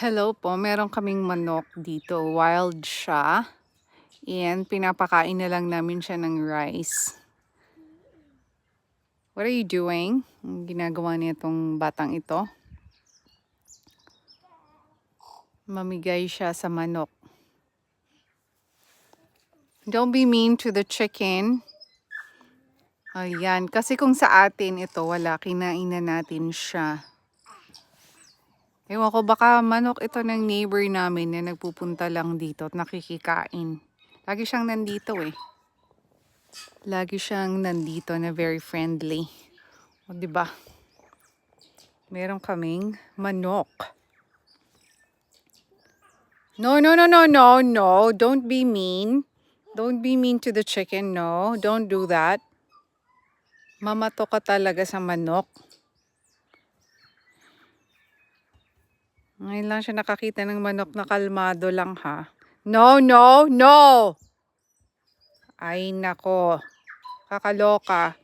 Hello po, meron kaming manok dito. Wild siya. And pinapakain na lang namin siya ng rice. What are you doing? Ang ginagawa niya itong batang ito. Mamigay siya sa manok. Don't be mean to the chicken. Ayan, kasi kung sa atin ito, wala, kinain na natin siya. Ewan ko, baka manok ito ng neighbor namin na nagpupunta lang dito at nakikikain. Lagi siyang nandito eh. Lagi siyang nandito na very friendly. O, diba? Meron kaming manok. No, no, no, no, no, no. Don't be mean. Don't be mean to the chicken. No, don't do that. Mamato ka talaga sa manok. Ngayon lang siya nakakita ng manok na kalmado lang ha. No, no, no! Ay nako. Kakaloka.